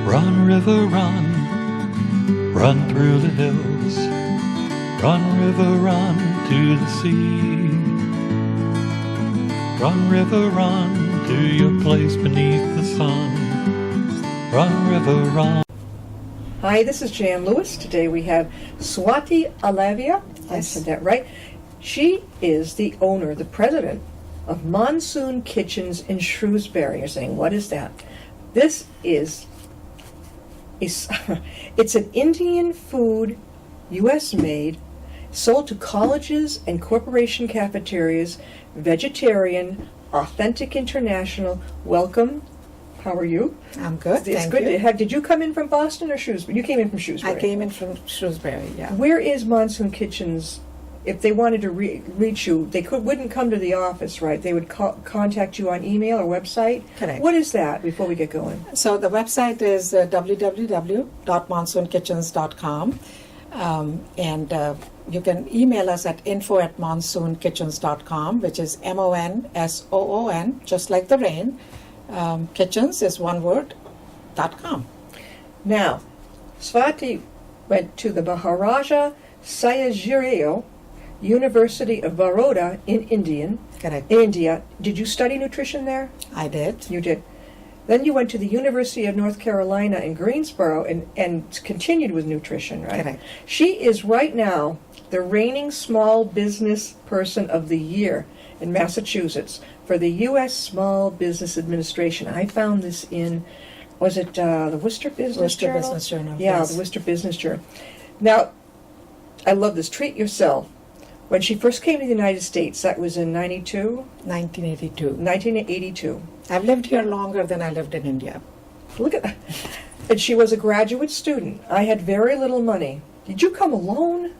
Run, river, run, run through the hills. Run, river, run to the sea. Run, river, run to your place beneath the sun. Run, river, run. Hi, this is Jan Lewis. Today we have Swati Elavia. I said that right. She is the owner, the president of Monsoon Kitchens in Shrewsbury. You're saying, what is that? This is it's an Indian food, U.S. made, sold to colleges and corporation cafeterias, vegetarian, authentic international. Welcome. How are you? I'm good. It's thank good you. to have. Did you come in from Boston or Shrewsbury? You came in from Shrewsbury. I came in from Shrewsbury, yeah. Where is Monsoon Kitchens? If they wanted to reach you, they wouldn't come to the office, right? They would contact you on email or website? Correct. What is that, before we get going? So the website is www.monsoonkitchens.com. And you can email us at info@monsoonkitchens.com, which is MONSOON, just like the rain. Kitchens is one word, .com. Now, Swati went to the Maharaja Sayajirao University of Baroda in India. Correct. India. Did you study nutrition there? I did. You did. Then you went to the University of North Carolina in Greensboro and continued with nutrition, right? Correct. She is right now the reigning Small Business Person of the Year in Massachusetts for the U.S. Small Business Administration. I found this in, was it the Worcester Business Journal? Worcester Business Journal, Yeah, yes. the Worcester Business Journal. Now, I love this. Treat yourself. When she first came to the United States, that was in 1982. 1982. I've lived here longer than I lived in India. Look at that. And she was a graduate student. I had very little money. Did you come alone?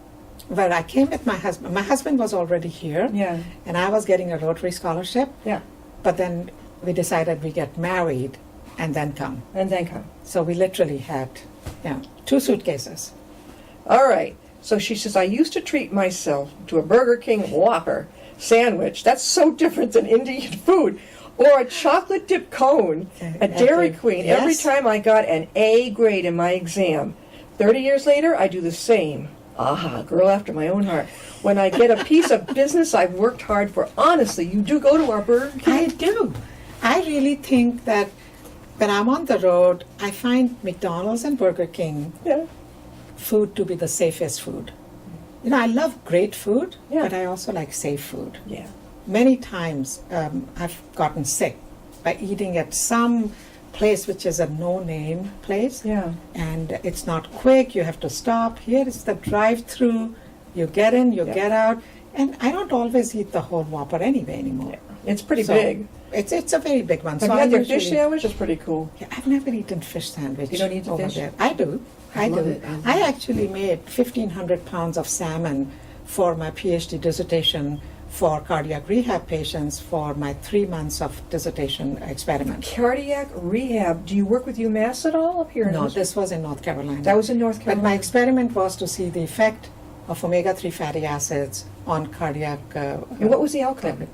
Well, I came with my husband. My husband was already here. Yeah. And I was getting a Rotary scholarship. Yeah. But then we decided we get married and then come. And then come. So we literally had, 2 suitcases. All right. So she says, I used to treat myself to a Burger King Whopper sandwich. That's so different than Indian food. Or a chocolate dip cone at Dairy Queen yes. every time I got an A grade in my exam. 30 years later, I do the same. Aha, girl after my own heart. When I get a piece of business I've worked hard for, honestly, you do go to our Burger King? I do. I really think that when I'm on the road, I find McDonald's and Burger King food to be the safest food. I love great food, but I also like safe food. Yeah. Many times I've gotten sick by eating at some place which is a no-name place. Yeah. And it's not quick, you have to stop. Here is the drive-through, you get in, you get out. And I don't always eat the whole Whopper anyway anymore. Yeah. It's pretty big. It's a very big one. Have you had their fish sandwich? It's pretty cool. Yeah, I've never eaten fish sandwich. You don't eat the over fish? there. I do. I love do. it. I actually made 1,500 pounds of salmon for my PhD dissertation for cardiac rehab patients for my 3 months of dissertation experiment. Cardiac rehab. Do you work with UMass at all up here? No, this was in North Carolina. That was in North But Carolina. my experiment was to see the effect of omega-3 fatty acids on cardiac. And what was the outcome?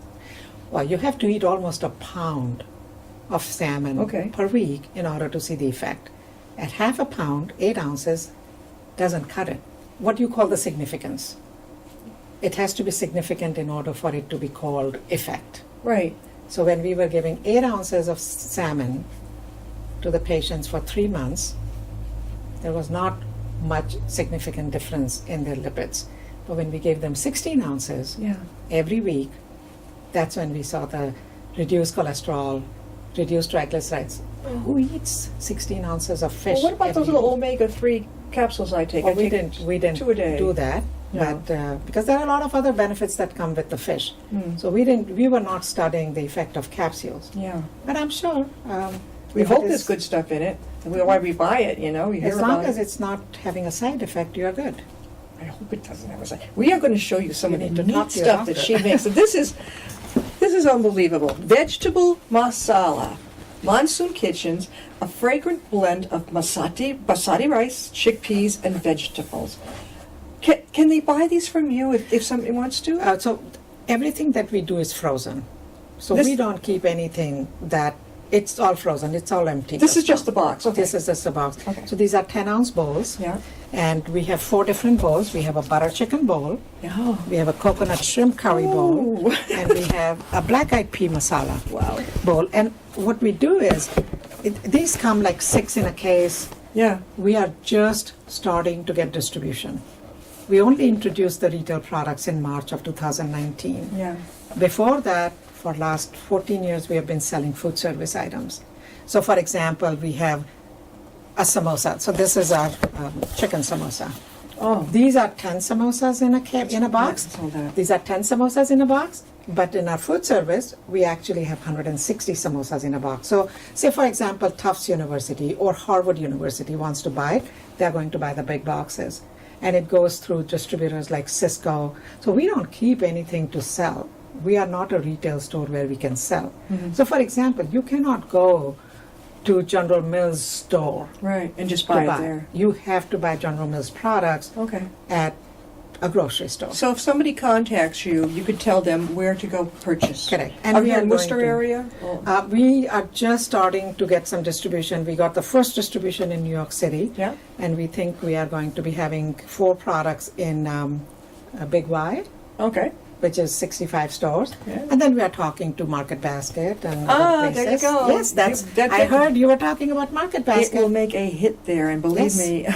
Well, you have to eat almost a pound of salmon per week in order to see the effect. At half a pound, 8 ounces, doesn't cut it. What do you call the significance? It has to be significant in order for it to be called effect. Right. So when we were giving 8 ounces of salmon to the patients for 3 months, there was not much significant difference in their lipids. But when we gave them 16 ounces every week, that's when we saw the reduced cholesterol, reduced triglycerides. Who eats 16 ounces of fish? Well, what about those every little week? omega-3 capsules I take? Well, I we take didn't 2 a day. do that, No. but because there are a lot of other benefits that come with the fish. So we were not studying the effect of capsules. Yeah. But I'm sure. We if hope it there's is- good stuff in it. Why we buy it, you hear As about long it. as it's not having a side effect, you're good. I hope it doesn't have a side. We are going to show you some of the You need to neat talk to your stuff that doctor. she makes. So this is unbelievable. Vegetable masala. Monsoon Kitchens, a fragrant blend of basmati rice, chickpeas, and vegetables. Can they buy these from you if somebody wants to? So everything that we do is frozen. So This- we don't keep anything that It's all frozen. It's all empty. This is just the box. Okay. This is just the box. Okay. So these are 10-ounce bowls. Yeah. And we have 4 different bowls. We have a butter chicken bowl. Oh. We have a coconut shrimp curry bowl. Oh. And we have a black-eyed pea masala Wow. bowl. And what we do is, these come like 6 in a case. Yeah. We are just starting to get distribution. We only introduced the retail products in March of 2019. Yeah. Before that, for last 14 years, we have been selling food service items. So for example, we have a samosa. So this is our chicken samosa. Oh. These are 10 samosas in a box. Yeah, I saw that. These are 10 samosas in a box. But in our food service, we actually have 160 samosas in a box. So say, for example, Tufts University or Harvard University wants to buy it, they're going to buy the big boxes. And it goes through distributors like Cisco. So we don't keep anything to sell. We are not a retail store where we can sell. Mm-hmm. So for example, you cannot go to General Mills store Right. And just to buy it buy. there. You have to buy General Mills products Okay. at a grocery store. So if somebody contacts you, you could tell them where to go purchase. Correct. And are we you in going Worcester to- area? Oh. We are just starting to get some distribution. We got the first distribution in New York City. Yeah. And we think we are going to be having 4 products in a Big Y, Okay. which is 65 stores. Yeah. And then we are talking to Market Basket and Ah, other there you places. go. Yes, I heard you were talking about Market It will Basket. make a hit there, and believe Yes. me,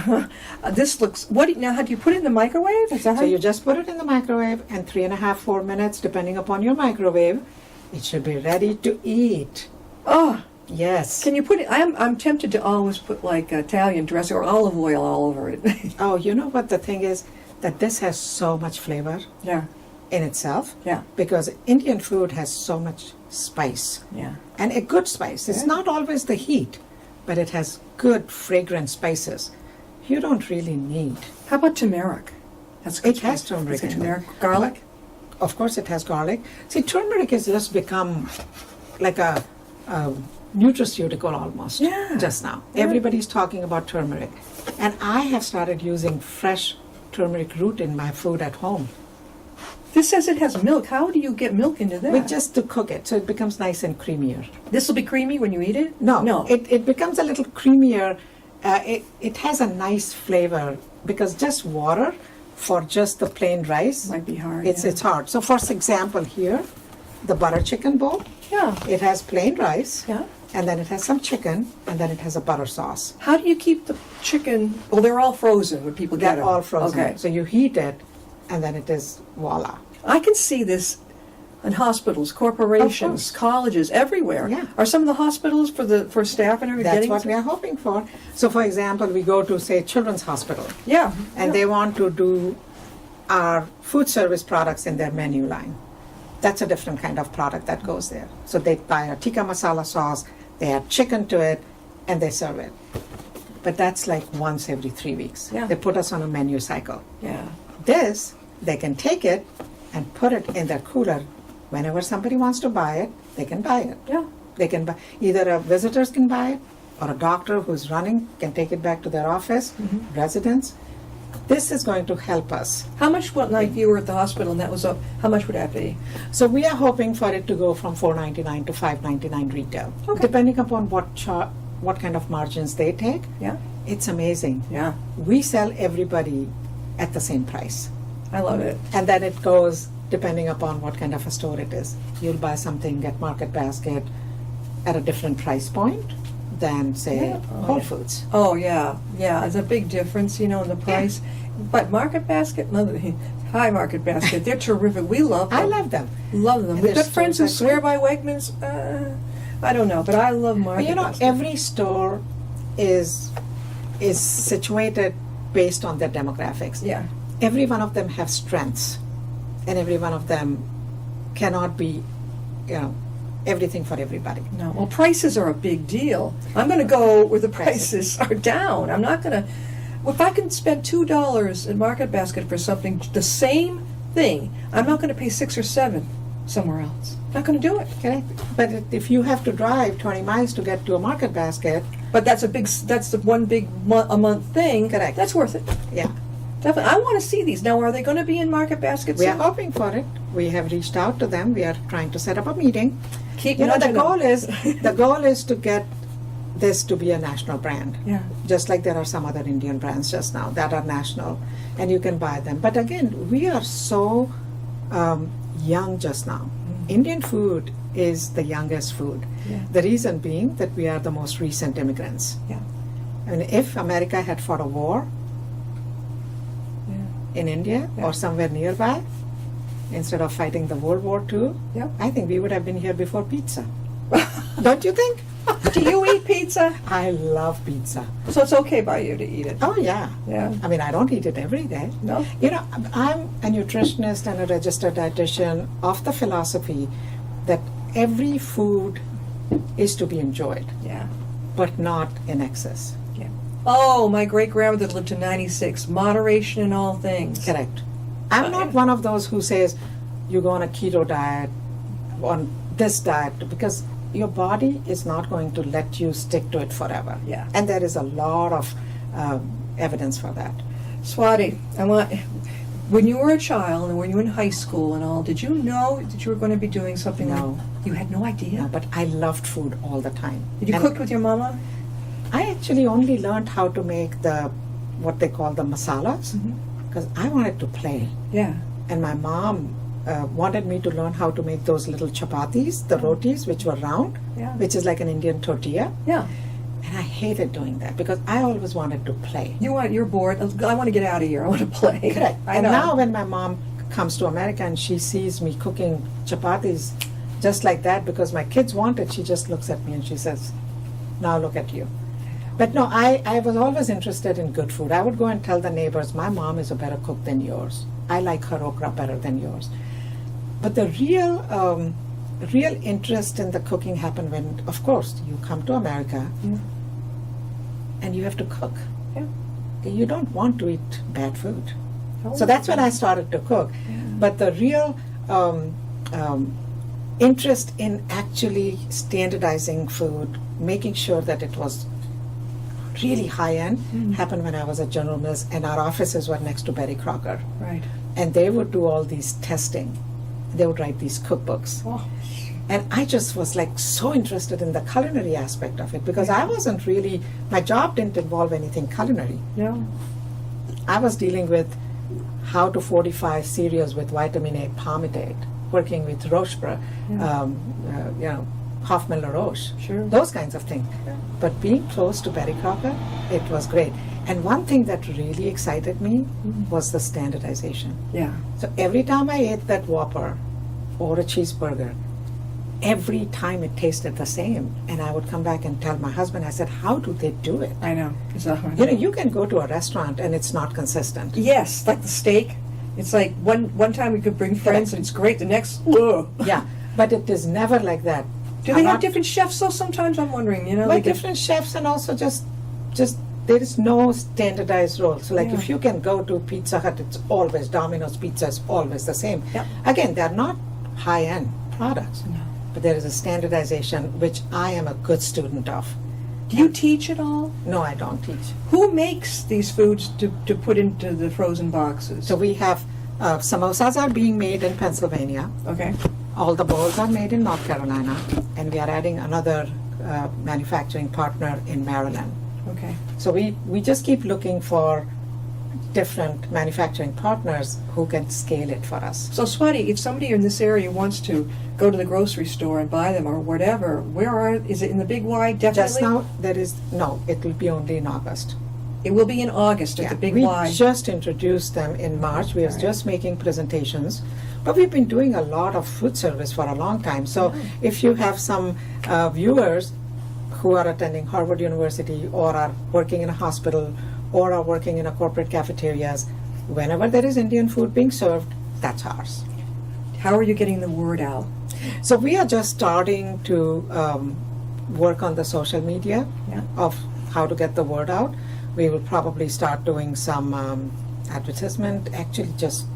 this looks. Now, how do you put it in the microwave? Is that how So you just put it in the microwave, and 3.5, 4 minutes, depending upon your microwave, it should be ready to eat. Oh, Yes. can you put it? I'm tempted to always put like Italian dressing or olive oil all over it. Oh, you know what the thing is? That this has so much flavor Yeah, in itself. yeah, Because Indian food has so much spice. yeah. And a good spice. It's Yeah. not always the heat, but it has good fragrant spices. You don't really need. How about turmeric? That's good It has spice. turmeric Is it in it. turmeric, garlic. Of course, it has garlic. See, turmeric has just become like a nutraceutical almost. Yeah. Just now. Yeah. Everybody's talking about turmeric. And I have started using fresh turmeric root in my food at home. This says it has milk. How do you get milk into that? With just to cook it, so it becomes nice and creamier. This will be creamy when you eat it. No, no. It becomes a little creamier. It has a nice flavor because just water for just the plain rice, Might be hard. it's hard. So for example here, the butter chicken bowl, Yeah. it has plain rice, Yeah. and then it has some chicken, and then it has a butter sauce. How do you keep the chicken? Well, they're all frozen when people get They're them. all frozen. Okay. So you heat it, and then it is voila. I can see this in hospitals, corporations, Of course. colleges, everywhere. Yeah. Are some of the hospitals for staff and everything That's getting what we are hoping for. So for example, we go to say Children's Hospital, Yeah. and they want to do our food service products in their menu line. That's a different kind of product that goes there. So they buy a tikka masala sauce, they add chicken to it, and they serve it. But that's like once every 3 weeks. Yeah. They put us on a menu cycle. Yeah. This, they can take it and put it in their cooler. Whenever somebody wants to buy it, they can buy it. Yeah. They can buy, either a visitors can buy it, or a doctor who's running can take it back to their office, residents. This is going to help us. How much? Well, like you were at the hospital and that was up. How much would that be? So we are hoping for it to go from $4.99 to $5.99 retail, Okay. depending upon what kind of margins they take. Yeah. It's amazing. Yeah. We sell everybody at the same price, I love it. and then it goes depending upon what kind of a store it is. You'll buy something at Market Basket at a different price point than say Yeah. Oh, Whole yeah. Foods. Oh yeah, yeah. There's a big difference, in the price. But Market Basket, hi Market Basket, they're terrific. We love them. I love them. Love them. And We've their got friends who stores are swear by Wegmans. I don't know, but I love Market But Basket. every store is situated based on their demographics. Yeah. Every one of them have strengths, and every one of them cannot be, everything for everybody. No. Well, prices are a big deal. I'm going to go where the prices are down. I'm not going to. If I can spend $2 in Market Basket for something, the same thing, I'm not going to pay 6 or 7 somewhere else. Not going to do it. Okay, but if you have to drive 20 miles to get to a Market Basket, But that's the one big a month thing. Correct. That's worth it. yeah, Definitely. I want to see these. Now, are they going to be in Market Basket we are soon? hoping for it. we have reached out to them. We are trying to set up a meeting. Keep The nudging goal them. is the goal is to get this to be a national brand. Yeah. Just like there are some other Indian brands just now that are national, and you can buy them. But again, we are so young just now. Indian food is the youngest food. Yeah. The reason being that we are the most recent immigrants. Yeah. I mean, if America had fought a war Yeah. in India Yeah. or somewhere nearby, instead of fighting the World War II, Yeah. I think we would have been here before pizza. Don't you think? Do you eat pizza? I love pizza. So it's okay by you to eat it? Oh, yeah. Yeah. I mean, I don't eat it every day. No? You know, I'm a nutritionist and a registered dietitian of the philosophy that every food is to be enjoyed, Yeah. but not in excess. Yeah. Oh, my great grandmother lived to 96. Moderation in all things. Correct. I'm not one of those who says you go on a keto diet, on this diet, because your body is not going to let you stick to it forever. Yeah. And there is a lot of evidence for that. Swati, when you were a child and when you were in high school and all, did you know that you were going to be doing something No. like you had no idea? Yeah, but I loved food all the time. Did you And cook with your mama? I actually only learned how to make what they call the masalas because I wanted to play. Yeah. And my mom wanted me to learn how to make those little chapatis, the rotis, which were round, Yeah. which is like an Indian tortilla. Yeah. And I hated doing that because I always wanted to play. You're bored. I want to get out of here. I want to play. Correct. I And know. now when my mom comes to America and she sees me cooking chapatis just like that because my kids want it, she just looks at me and she says, now look at you. But no, I was always interested in good food. I would go and tell the neighbors, my mom is a better cook than yours. I like her okra better than yours. But the real interest in the cooking happened when, of course, you come to America Yeah. and you have to cook. Yeah. You don't want to eat bad food. Oh, So that's when I started to cook. But the real interest in actually standardizing food, making sure that it was really high end, happened when I was at General Mills, and our offices were next to Betty Crocker. Right. And they would do all these testing. They would write these cookbooks. Oh. And I just was like so interested in the culinary aspect of it because I wasn't really, my job didn't involve anything culinary. No. I was dealing with how to fortify cereals with vitamin A palmitate, working with Rochebra, Hoffman LaRoche, Sure. those kinds of things. But being close to Betty Crocker, it was great. And one thing that really excited me was the standardization. Yeah. So every time I ate that Whopper or a cheeseburger, every time it tasted the same. And I would come back and tell my husband, I said, how do they do it? I know. It's a hard. You know, you can go to a restaurant and it's not consistent. Yes, like the steak. It's like one time we could bring friends and it's great. The next, ugh. Yeah, but it is never like that. Do they have different chefs though? Sometimes I'm wondering, Like like different chefs, and also just there is no standardized rule. So like Yeah. if you can go to Pizza Hut, it's always Domino's Pizza is always the same. Yep. Again, they're not high-end products, No. but there is a standardization which I am a good student of. Do you teach at all? No, I don't teach. Who makes these foods to put into the frozen boxes? So we have samosas are being made in Pennsylvania. Okay. All the bowls are made in North Carolina, and we are adding another manufacturing partner in Maryland. Okay. So we just keep looking for different manufacturing partners who can scale it for us. So Swati, if somebody in this area wants to go to the grocery store and buy them or whatever, is it in the Big Y? Definitely. Just now, it will be only in August. It will be in August at the Big we Y. just introduced them in March. We are just making presentations. But we've been doing a lot of food service for a long time. So if you have some viewers who are attending Harvard University or are working in a hospital or are working in a corporate cafeterias, whenever there is Indian food being served, that's ours. How are you getting the word out? So we are just starting to work on the social media Yeah. of how to get the word out. We will probably start doing some advertisement. Actually, just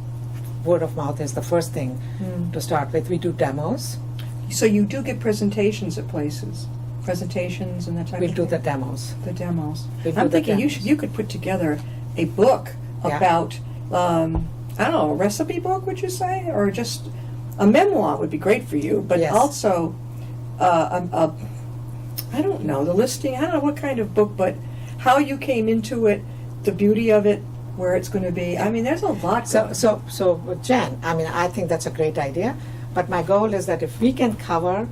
word of mouth is the first thing to start with. We do demos. So you do get presentations at places, presentations and that type We'll of do thing? the demos. The demos. We'll do I'm the thinking demos. you could put together a book Yeah. about I don't know, a recipe book, would you say? Or just a memoir would be great for you, but Yes. also, I don't know, the listing, I don't know what kind of book, but how you came into it, the beauty of it, where it's going to be. I mean, there's a lot. So Jen, I mean, I think that's a great idea, but my goal is that if we can cover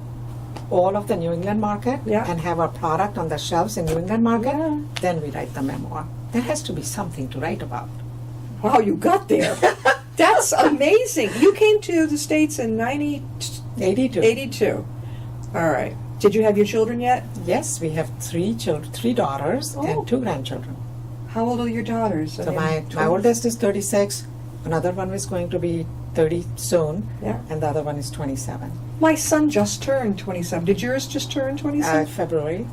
all of the New England market Yeah. and have our product on the shelves in New England market, Yeah. then we write the memoir. There has to be something to write about. Wow, you got there. That's amazing. You came to the States in 82. 82. All right. Did you have your children yet? Yes, we have three children, 3 daughters Oh. and 2 grandchildren. How old are your daughters? So my oldest is 36, another one is going to be 30 soon, Yeah. and the other one is 27. My son just turned 27. Did yours just turn 27? February,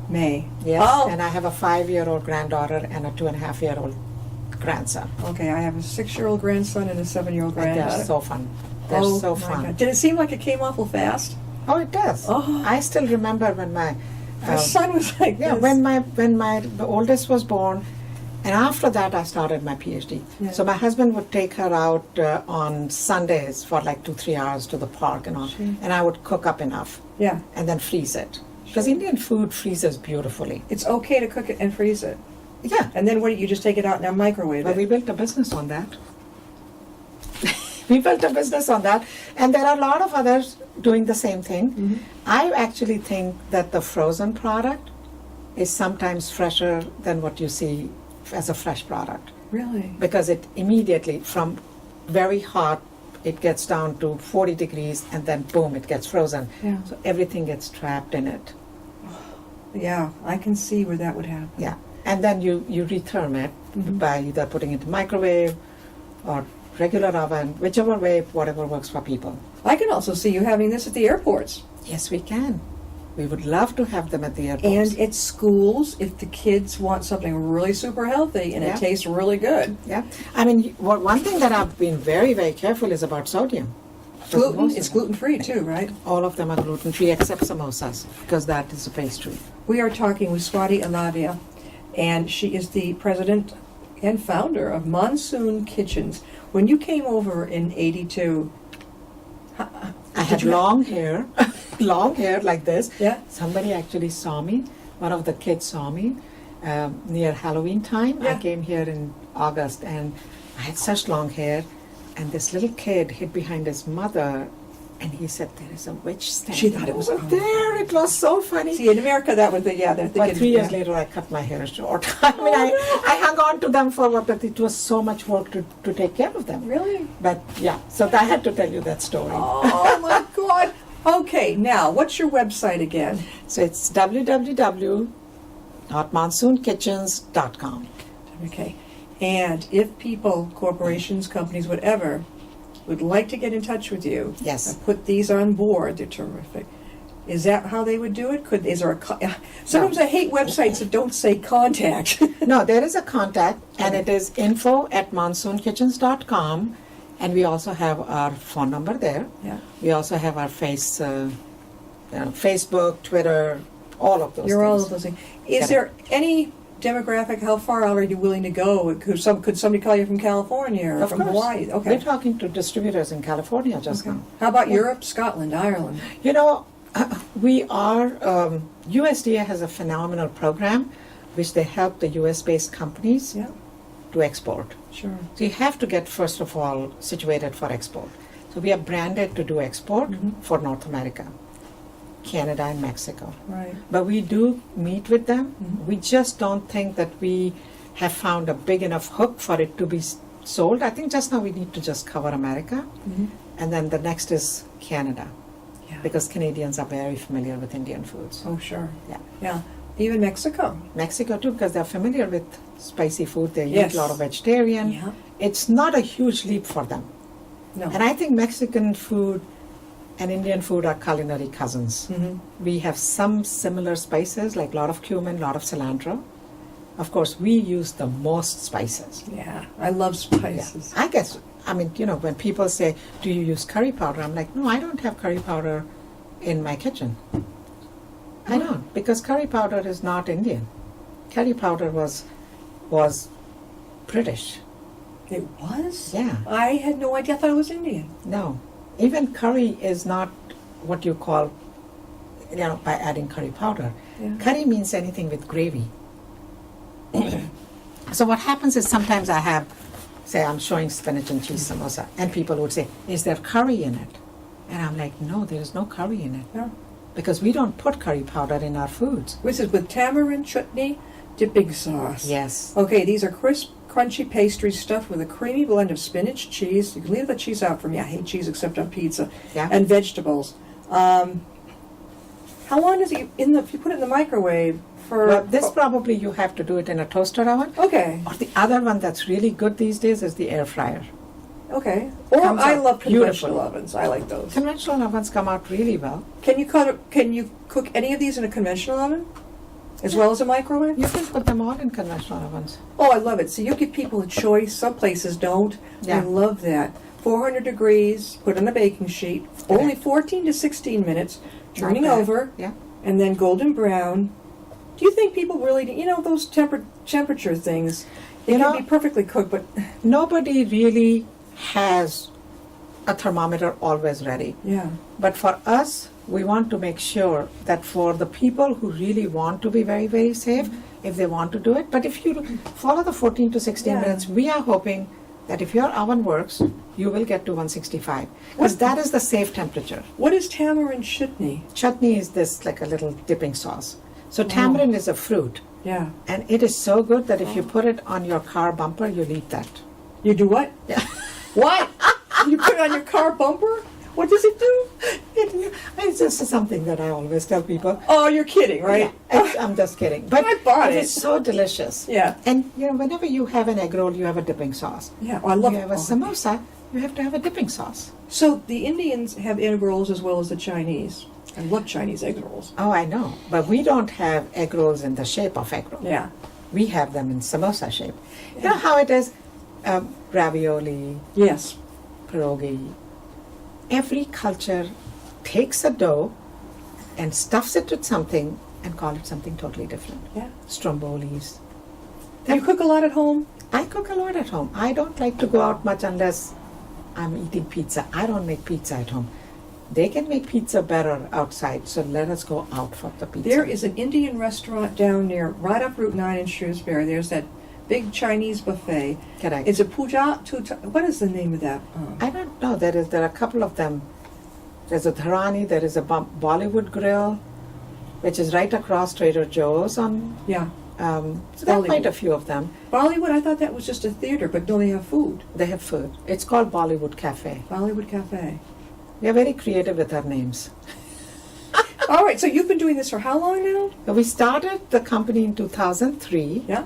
May. yes, Oh, and I have a 5-year-old granddaughter and a 2.5-year-old grandson. okay. I have a 6-year-old grandson and a 7-year-old And granddaughter. they're so fun. They're Oh, so my fun. God. Did it seem like it came awful fast? Oh, it does. Oh. I still remember when my My son was like yeah this. when my oldest was born, and after that I started my PhD. Yeah. So my husband would take her out on Sundays for like 2-3 hours to the park and all, Sure. and I would cook up enough Yeah. and then freeze it because Sure. Indian food freezes beautifully. It's okay to cook it and freeze it. Yeah, And then what do you just take it out and microwave but it? we built a business on that. We built a business on that, and there are a lot of others doing the same thing. Mhm. I actually think that the frozen product is sometimes fresher than what you see as a fresh product Really? because it immediately, from very hot, it gets down to 40 degrees and then boom, it gets frozen. Yeah. So everything gets trapped in it. Yeah, I can see where that would happen. Yeah. And then you retherm it Mhm. by either putting it in microwave or regular oven, whichever way, whatever works for people. I can also see you having this at the airports Yes, we can. We would love to have them at the airports. and at schools if the kids want something really super healthy and Yeah. it tastes really good. Yeah. I mean, one thing that I've been very, very careful is about sodium. Because Gluten, most of it's them- gluten-free too, right? All of them are gluten-free except samosas because that is a pastry. We are talking with Swati Elavia, and she is the president and founder of Monsoon Kitchens. When you came over in 82, I had long hair, long hair like this. Yeah. Somebody actually saw me. One of the kids saw me near Halloween time. Yeah. I came here in August and I had such long hair. And this little kid hid behind his mother and he said, "There is a witch standing She thought it was over over there." It was so funny. see, in America, that was the, yeah, they're But thinking. 3 years yeah. later, I cut my hair short. I mean, I hung on to them for what, but it was so much work to take care of them. Really? But yeah, so I had to tell you that story. Oh my God. Okay, now, what's your website again? So it's www.monsoonkitchens.com. Okay. And if people, corporations, companies, whatever, would like to get in touch with you, Yes. and put these on board, they're terrific. Is that how they would do it? Is there sometimes I hate websites that don't say contact. No, there is a contact, and it is info@monsoonkitchens.com, and we also have our phone number there. Yeah. We also have our Facebook, Twitter, all of those You're things. all of those things. Is Got there any demographic? How far out are you willing to go? Could somebody call you from California or Of from course. Hawaii? Okay. We're talking to distributors in California just Okay. now. How about Europe, Scotland, Ireland? You know, we are, USDA has a phenomenal program which they help the US-based companies Yeah, to export. sure. So you have to get, first of all, situated for export. So we are branded to do export Mhm. for North America, Canada and Mexico. Right. But we do meet with them. Mhm. We just don't think that we have found a big enough hook for it to be sold. I think just now we need to just cover America, Mhm. and then the next is Canada, Yeah. because Canadians are very familiar with Indian foods. Oh, sure. Yeah. Yeah. Even Mexico. Mexico too, because they're familiar with spicy food. They Yes. eat a lot of vegetarian. Yeah. It's not a huge leap for them. No. And I think Mexican food and Indian food are culinary cousins. Mhm. We have some similar spices, like a lot of cumin, a lot of cilantro. Of course, we use the most spices. Yeah. I love spices. I guess, I mean, you know, when people say, "Do you use curry powder?" I'm like, "No, I don't have curry powder in my kitchen." I don't, because curry powder is not Indian. Curry powder was British. It was? Yeah. I had no idea. I thought it was Indian. No. Even curry is not what you call, by adding curry powder. Yeah. Curry means anything with gravy. So what happens is sometimes I have, say I'm showing spinach and cheese samosa, and people would say, is there curry in it? And I'm like, no, there is no curry in it. No. Because we don't put curry powder in our foods. This is with tamarind chutney dipping sauce. Yes. Okay, these are crisp, crunchy pastries stuffed with a creamy blend of spinach, cheese. You can leave the cheese out for me. I hate cheese except on pizza. Yeah. And vegetables. How long is it if you put it in the microwave for? Well, this probably you have to do it in a toaster oven. Okay. Or the other one that's really good these days is the air fryer. Okay. Or Comes I out love conventional beautiful. ovens. I like those. Conventional ovens come out really well. Can you cook any of these in a conventional oven, as well as a microwave? You can put them all in conventional ovens. Oh, I love it. So you give people a choice. Some places don't. Yeah. I love that. 400 degrees, put on a baking sheet, only 14 to 16 minutes, turning Not bad. over, Yeah. and then golden brown. Do you think people really, those temperature things, they You can know- be perfectly cooked, but Nobody really has a thermometer always ready. yeah. But for us, we want to make sure that for the people who really want to be very, very safe, if they want to do it, but if you follow the 14 to 16 Yeah. minutes, we are hoping that if your oven works, you will get to 165. Because that is the safe temperature. What is tamarind chutney? Chutney is this like a little dipping sauce. So tamarind is a fruit. Yeah. And it is so good that if you put it on your car bumper, you'll eat that. You do what? Yeah. What? You put it on your car bumper? What does it do? It's just something that I always tell people. Oh, you're kidding, right? I'm just kidding. But I bought it. It's so delicious. Yeah. And whenever you have an egg roll, you have a dipping sauce. Yeah, well, I love You have a samosa, you have to have a dipping sauce. So the Indians have egg rolls as well as the Chinese. I love Chinese egg rolls. Oh, I know. But we don't have egg rolls in the shape of egg roll. Yeah. We have them in samosa shape. You know how it is? Ravioli, Yes. pierogi. Every culture takes a dough and stuffs it with something and call it something totally different. Yeah. Strombolis. Do you cook a lot at home? I cook a lot at home. I don't like to go out much unless I'm eating pizza. I don't make pizza at home. They can make pizza better outside, so let us go out for the pizza. There is an Indian restaurant down near, right up Route 9 in Shrewsbury. There's that big Chinese buffet. Correct. It's a what is the name of that? I don't know. There are a couple of them. There's a Dharani, there is a Bollywood Grill, which is right across Trader Joe's on. Yeah. So there are quite a few of them. Bollywood, I thought that was just a theater, but no, they have food. They have food. It's called Bollywood Cafe. Bollywood Cafe. We are very creative with our names. All right, so you've been doing this for how long now? We started the company in 2003. Yeah.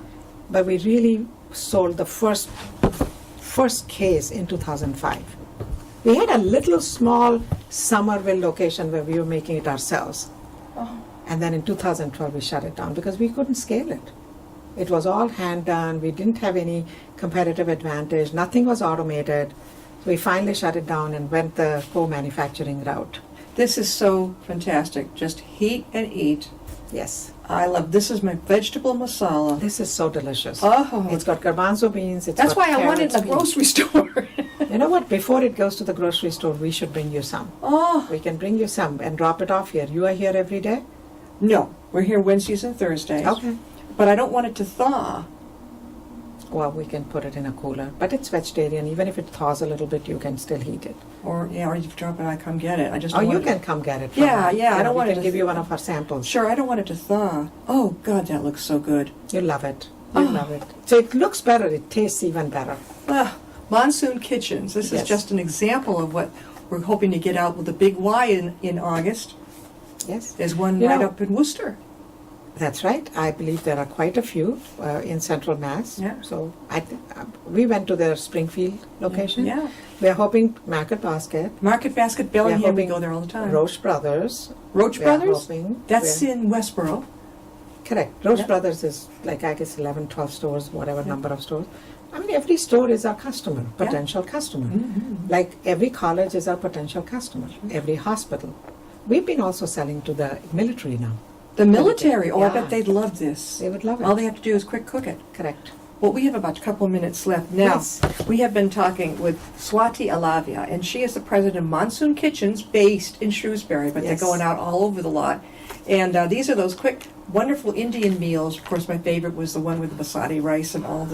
But we really sold the first case in 2005. We had a little small Somerville location where we were making it ourselves. Oh. And then in 2012 we shut it down because we couldn't scale it. It was all hand done. We didn't have any competitive advantage. Nothing was automated. So we finally shut it down and went the co-manufacturing route. This is so fantastic. Just heat and eat. Yes. I love this. Is my vegetable masala. This is so delicious. Oh. It's got garbanzo beans. That's why I wanted carrots, a beans. grocery store. You know what? Before it goes to the grocery store, we should bring you some. Oh. We can bring you some and drop it off here. You are here every day? No, we're here Wednesdays and Thursdays. Okay. But I don't want it to thaw. Well, we can put it in a cooler. But it's vegetarian. Even if it thaws a little bit, you can still heat it. Or you drop it, I come get it. I just Or don't you want it can come get it. From Yeah, us. yeah, I don't we want it can to give you one of our samples. Sure, I don't want it to thaw. Oh, God, that looks so good. You love it. You Oh. love it. So it looks better. It tastes even better. Ah, Monsoon Kitchens. This is Yes. just an example of what we're hoping to get out with the big Y in August. Yes. There's one You right know- up in Worcester. That's right. I believe there are quite a few in Central Mass. Yeah. So we went to their Springfield location. Yeah. We are hoping Market Basket, Market Basket, Bellingham, we hoping go there all the time. Roche Brothers. Roach we are Brothers? hoping- That's we are- in Westboro. Correct. Roche Yeah. Brothers is like, I guess, 11, 12 stores, whatever number of stores. I mean, every store is our customer, potential customer. Like every college is our potential customer, every hospital. We've been also selling to the military now. The military. Oh, I Yeah. bet they'd love this. They would love it. All they have to do is quick cook it. Correct. Well, we have about a couple of minutes left now. Yes. We have been talking with Swati Elavia, and she is the president of Monsoon Kitchens, based in Shrewsbury, but Yes. they're going out all over the lot. And these are those quick, wonderful Indian meals. Of course, my favorite was the one with the basmati rice and all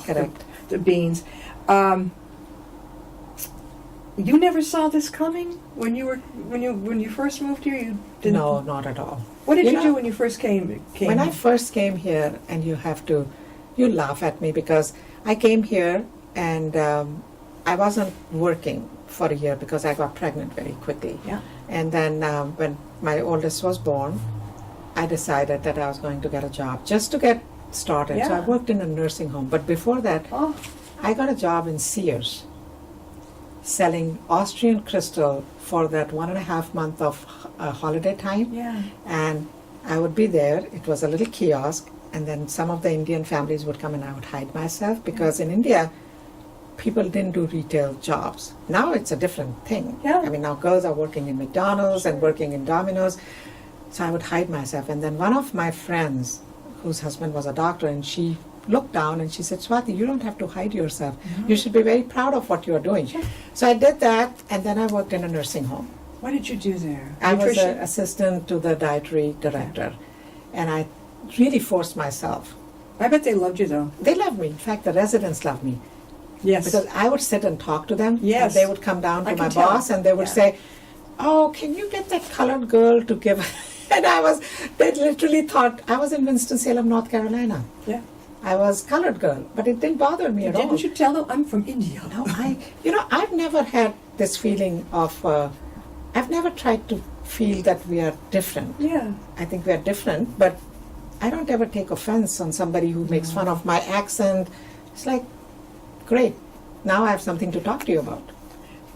Correct. the beans. You never saw this coming when you first moved here. You didn't. No, not at all. What did you know, do when you first came? When I first came here, and you laugh at me because I came here and I wasn't working for a year because I got pregnant very quickly. Yeah. And then when my oldest was born, I decided that I was going to get a job just to get started. So I Yeah. worked in a nursing home. But before that, Oh, I got a job in Sears selling Austrian crystal for that 1.5 month of holiday time. yeah. And I would be there. It was a little kiosk, and then some of the Indian families would come and I would hide myself because in India, people didn't do retail jobs. Now it's a different thing. Yeah. I mean, now girls are working in McDonald's and working in Domino's. So I would hide myself. And then one of my friends, whose husband was a doctor, and she looked down and she said, Swati, you don't have to hide yourself. You should be very proud of what you're doing. Sure. So I did that, and then I worked in a nursing home. What did you do there? I was Nutrition? an assistant to the dietary director, and I really forced myself. I bet they loved you though. They loved me. In fact, the residents loved me Yes. because I would sit and talk to them. Yes. And they would come down I to can my tell. boss and they would Yeah. say, "Oh, can you get that colored girl to give?" And they literally thought I was in Winston-Salem, North Carolina. yeah. I was colored girl, but it didn't bother me at all. Didn't you tell them I'm from India? No, I've never had this feeling of. I've never tried to feel that we are different. Yeah. I think we are different, but I don't ever take offense on somebody who makes fun of my accent. It's like, great, now I have something to talk to you about.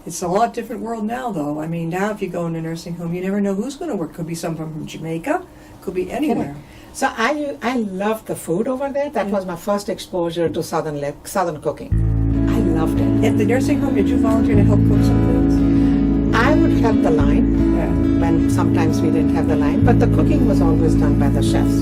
It's a lot different world now, though. I mean, now if you go in a nursing home, you never know who's going to work. Could be someone from Jamaica, could be anywhere. So I love the food over there. That was my first exposure to southern cooking. I loved it. At the nursing home, did you volunteer to help cook some things? I would help the line Yeah. when sometimes we didn't have the line, but the cooking was always done by the chefs.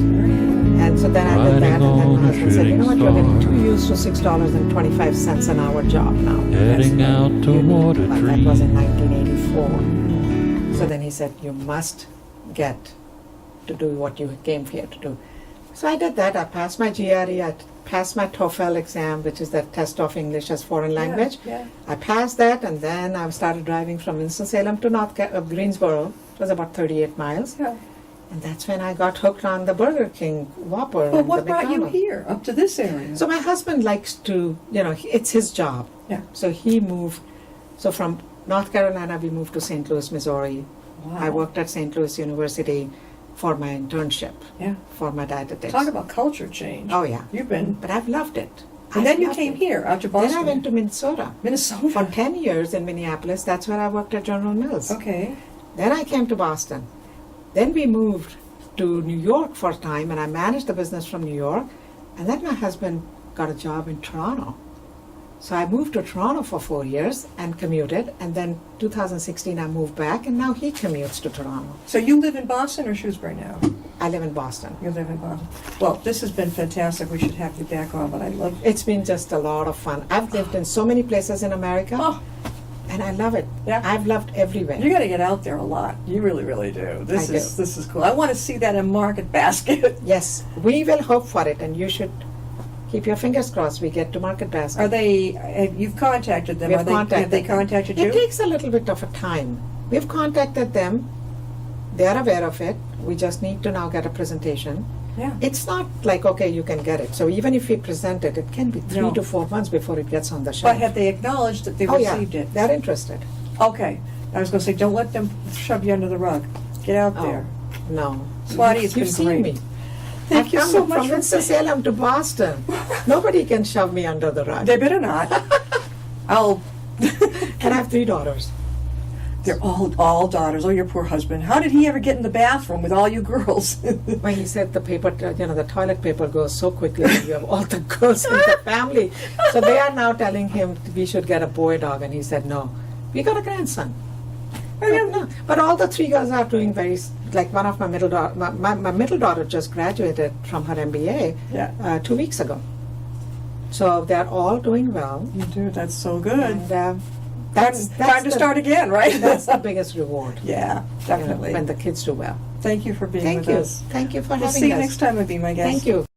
And so then I did that, and then my husband said, you know what, you're getting too used to $6.25 an hour job now. Heading out to You- water well, that was in 1984. So then he said, you must get to do what you came here to do. So I did that. I passed my GRE, I passed my TOEFL exam, which is the test of English as foreign language. Yeah. I passed that, and then I started driving from Winston-Salem to Greensboro. It was about 38 miles. Yeah. And that's when I got hooked on the Burger King Whopper. Well, and what the brought you McDonald's. here, up to this area? So my husband likes to, it's his job. Yeah. So he moved. So from North Carolina, we moved to St. Louis, Missouri. Wow. I worked at St. Louis University for my internship, Yeah. for my dietetics. Talk about culture change. Oh, yeah. You've been. But I've loved it. And then you loved came it. here, out to Then Boston. I went to Minnesota. Minnesota. For 10 years in Minneapolis, that's where I worked at General Mills. Okay. Then I came to Boston. Then we moved to New York for a time, and I managed the business from New York. And then my husband got a job in Toronto. So I moved to Toronto for 4 years and commuted. And then 2016, I moved back, and now he commutes to Toronto. So you live in Boston or Shrewsbury now? I live in Boston. You live in Boston. Well, this has been fantastic. We should have you back on, but I love It's been just a lot of fun. I've lived in so many places in America, Oh, and I love it. Yeah. I've loved everywhere. you got to get out there a lot. You really, really do. This I is do. this is cool. I want to see that in Market Basket. Yes, we will hope for it, and you should keep your fingers crossed we get to Market Basket. Are they? You've contacted them? We have Are they, contacted have they them. contacted It you? takes a little bit of a time. We've contacted them. They are aware of it. We just need to now get a presentation. Yeah. It's not like, okay, you can get it. So even if we present it, it can be 3 No. to 4 months before it gets on the shelf. But have they acknowledged that they've Oh, yeah, received it? they're interested. Okay. I was going to say, don't let them shove you under the rug. Get out there. Oh, no. Swati, it's You've been seen great. me. Thank I've you come so much from for Winston-Salem to Boston. Nobody can shove me under the rug. They better not. I'll. And I have 3 daughters. They're all daughters. Oh, your poor husband. How did he ever get in the bathroom with all you girls? When he said the paper, the toilet paper goes so quickly when you have all the girls in the family. So they are now telling him we should get a boy dog, and he said no. We got a grandson. But, no. But all the 3 girls are doing like one of my middle daughter. My middle daughter just graduated from her MBA Yeah. 2 weeks ago. So they're all doing well. You do. That's so good. And That's time to start again, right? That's the biggest reward. Yeah, you know, definitely. when the kids do well. Thank you for being Thank with you. us. Thank you for We'll having see you us. next time and be my guest. Thank you.